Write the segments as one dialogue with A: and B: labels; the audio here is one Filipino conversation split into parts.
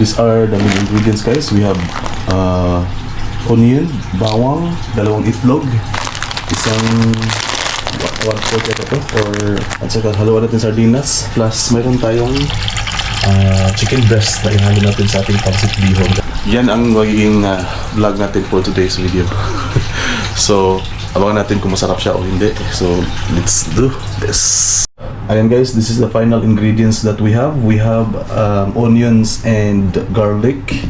A: these are the main ingredients, guys. We have onion, bawang, dalawang itlog, isang 1/4 ito or at saka haluan natin sardinas, plus mayroon tayong chicken breast na ihalo natin sa ating pancit bihon. Yan ang magiging vlog natin for today's video. So abangan natin kung masarap siya o hindi. So let's do this. Ayan guys, this is the final ingredients that we have. We have onions and garlic.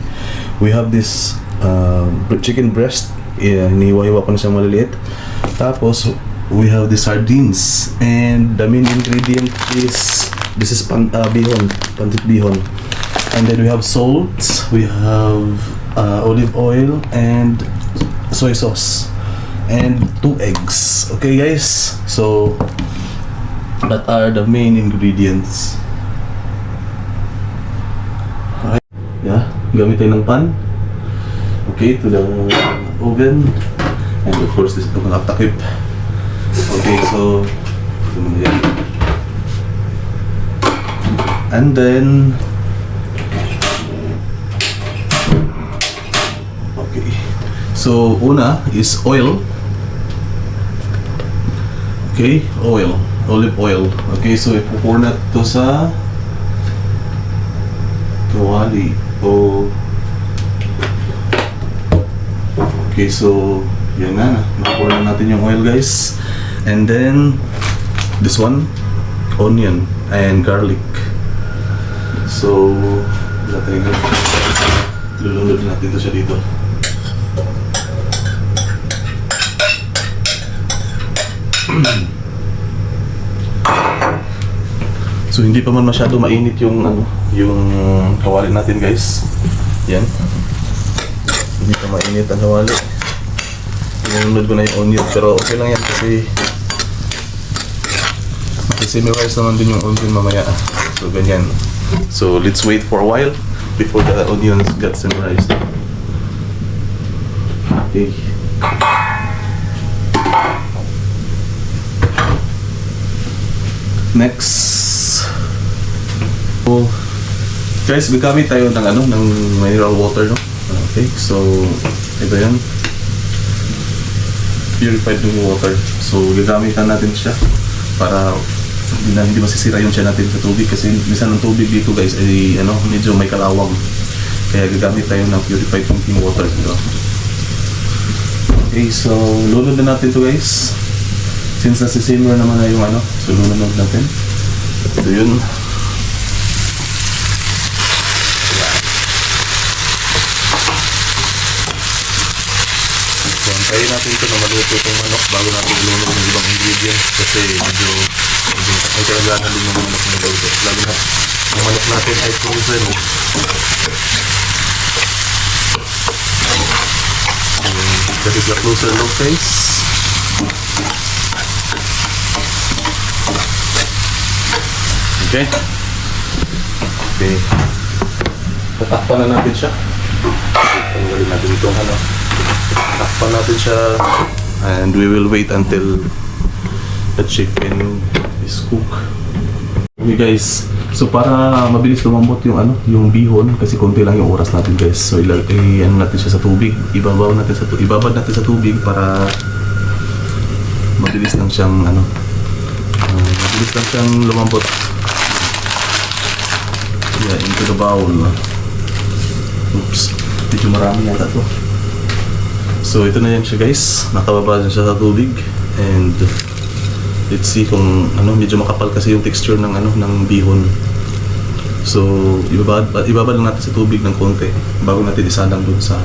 A: We have this chicken breast. Hiniwa-hiwa ko na siyang maliliit. Tapos we have the sardines, and the main ingredient is this is bihon, pancit bihon. And then we have salt, we have olive oil and soy sauce, and 2 eggs. Okay guys, so that are the main ingredients. Okay. Yeah, gamit tayo ng pan. Okay, to the oven, and of course this is the takip. Okay, so yan. And then okay, so una is oil. Okay, olive oil. Okay, so ipo-pour na to sa kawali. Okay, so yan na, na-pour na natin yung oil guys. And then this one, onion and garlic. So lulunod natin to siya dito. So hindi pa man masyado mainit yung yung kawali natin guys. Yan. Hindi pa mainit ang kawali. Inunod ko na yung onion, pero okay lang yan kasi semi-wise naman din yung onion mamaya. So ganyan. So let's wait for a while before the onions get semi-rised. Okay. Next. So guys, gagamit tayo ng ng mineral water, no? Okay, so ito yan. Purified drinking water. So gagamitan natin siya para hindi masisira yung siya natin sa tubig, kasi minsan ang tubig dito guys ay medyo may kalawang. Kaya gagamit tayo ng purified drinking water dito. Okay, so lunod na natin to guys. Since nasi-simmer naman na yung so lunod natin. So yun. Antayin natin ito na maluto itong manok bago natin ilunod ng ibang ingredients, kasi medyo may kailangan din ng manok na luto. Lalo na ang manok natin ay frozen. That is a closer look guys. Okay. Okay. Tatakpan na natin siya. Tanggalin natin itong takpan natin siya, and we will wait until the chicken is cooked. Okay guys, so para mabilis lumambot yung yung bihon, kasi konti lang yung oras natin guys. So natin siya sa tubig, ibabad natin sa tubig para mabilis lang siyang lumambot. Yeah, into the bowl. Oops, medyo marami yata to. So ito na yan siya guys, nakababa na siya sa tubig, and let's see kung medyo makapal kasi yung texture ng ng bihon. So ibabad lang natin sa tubig ng konti bago natin isalang dun sa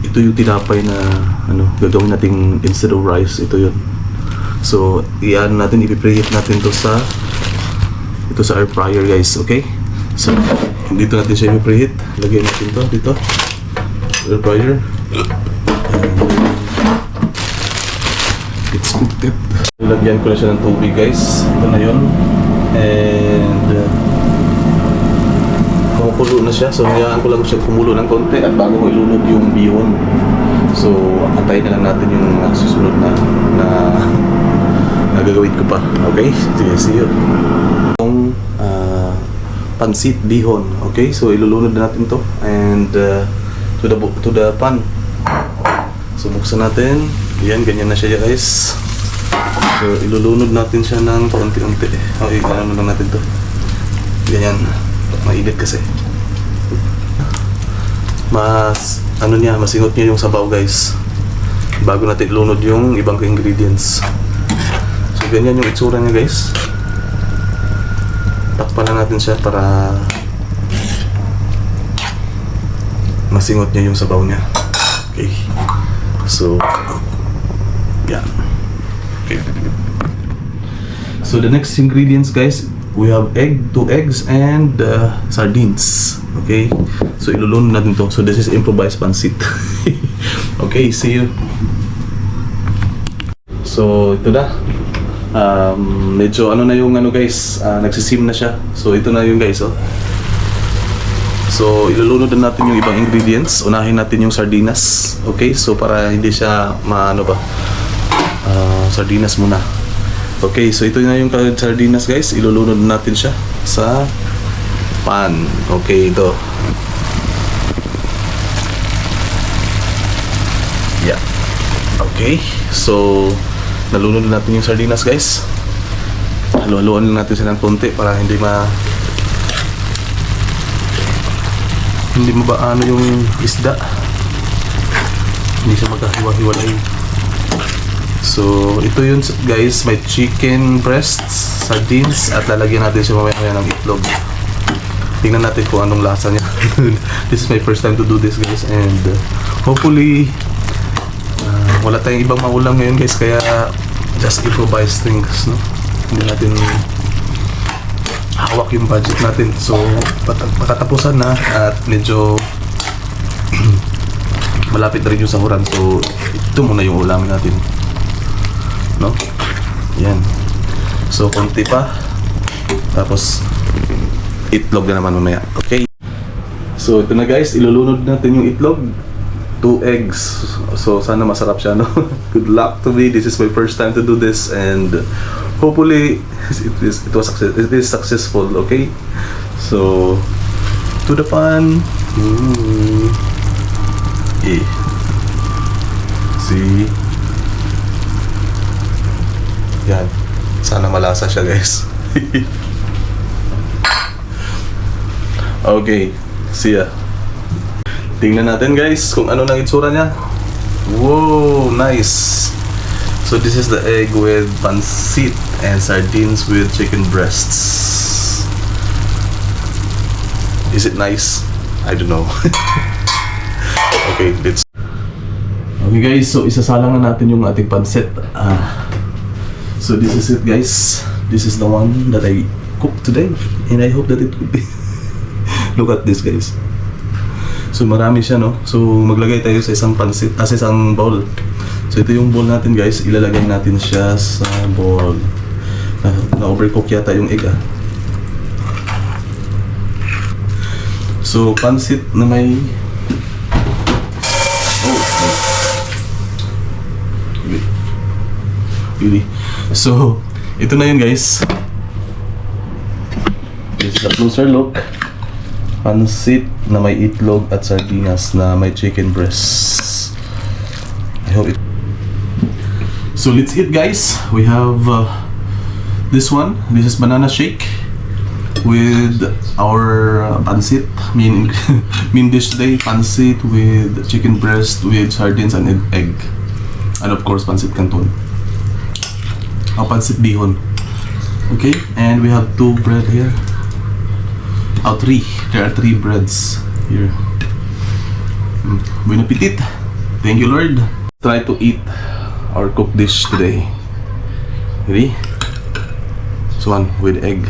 A: ito yung tinapay na gagawin natin instead of rice, ito yun. So ipipreheat natin to sa air fryer guys, okay? So dito natin siya i-preheat. Lagyan natin to dito, air fryer. It's cooked. Lagyan ko na siya ng tubig guys. Ito na yun. And kumukulo na siya. So hayaan ko lang siya kumulo ng konti at bago ko ilunod yung bihon. So antayin na lang natin yung susunod na gagawin ko pa. Okay? Sige, see you. pancit bihon. Okay, so ilulunod na natin to and to the pan. So buksan natin. Yan, ganyan na siya guys. So ilulunod natin siya ng paunti-unti. Okay, ano lang natin to. Ganyan. Mainit kasi. Masingot niya yung sabaw guys. Bago natin ilunod yung ibang ingredients. So ganyan yung itsura niya guys. Takpan lang natin siya para masingot niya yung sabaw niya. Okay. So, yeah. Okay. So the next ingredients guys, we have 2 eggs and sardines. Okay. So ilulunod natin to. So this is improvised pancit. Okay, see you. So ito na. Medyo ano na yung guys, nagsisim na siya. So ito na yung guys, oh. So ilulunod na natin yung ibang ingredients. Unahin natin yung sardinas. Okay, so para hindi siya sardinas muna. Okay, so ito na yung sardinas guys. Ilulunod natin siya sa pan. Okay, ito. Yeah. Okay, so nalunod natin yung sardinas guys. Halu-haluan lang natin siya ng konti para hindi mabaano yung isda. Hindi siya magkahiwa-hiwalay. So ito yun guys, may chicken breasts, sardines, at lalagyan natin siya mamaya ng itlog. Tingnan natin kung anong lasa niya. This is my first time to do this guys, and hopefully wala tayong ibang maulam ngayon guys, kaya just improvise things, no? Hindi natin hawak yung budget natin. So patatapusan na at medyo malapit na rin yung sahuran. So ito muna yung ulamin natin, no? Yan. So konti pa, tapos itlog na naman mamaya. Okay. So ito na guys, ilulunod natin yung itlog. 2 eggs. So sana masarap siya, no? Good luck to me. This is my first time to do this, and hopefully it is successful. Okay. So to the pan. Okay. See. Yan. Sana malasa siya guys. Okay. See ya. Tingnan natin guys kung ano nang itsura niya. Wow, nice. So this is the egg with pancit and sardines with chicken breasts. Is it nice? I don't know. Okay, let's. Okay guys, so isasalang na natin yung ating pancit. So this is it guys. This is the one that I cooked today, and I hope that it will be. Look at this guys. So marami siya, no? So maglagay tayo sa isang pancit, sa isang bowl. So ito yung bowl natin guys, ilalagay natin siya sa bowl. Na-overcook yata yung egg, So pancit na may really. So ito na yun guys. This is a closer look. Pancit na may itlog at sardinas na may chicken breasts. I hope it. So let's eat guys. We have this one. This is banana shake with our pancit. Main dish today, pancit with chicken breast with sardines and egg. And of course pancit canton. Pancit bihon. Okay, and we have 2 bread here. 3. There are 3 breads here. Buen appetit. Thank you, Lord. Try to eat our cooked dish today. Ready? This one with egg.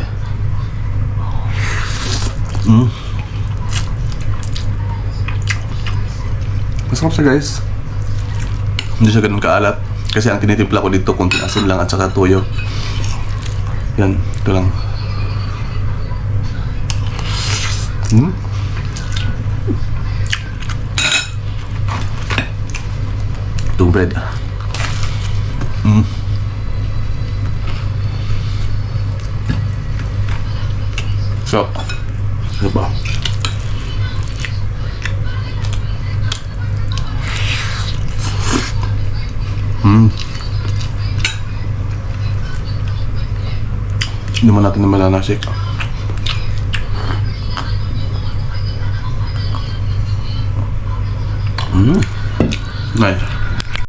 A: Masarap siya guys. Hindi siya ganun kaalat. Kasi ang tinitimpla ko dito, kunting asin lang at saka toyo. Yan, ito lang. Two bread. So Ano ba? Hindi mo natin na malanasik.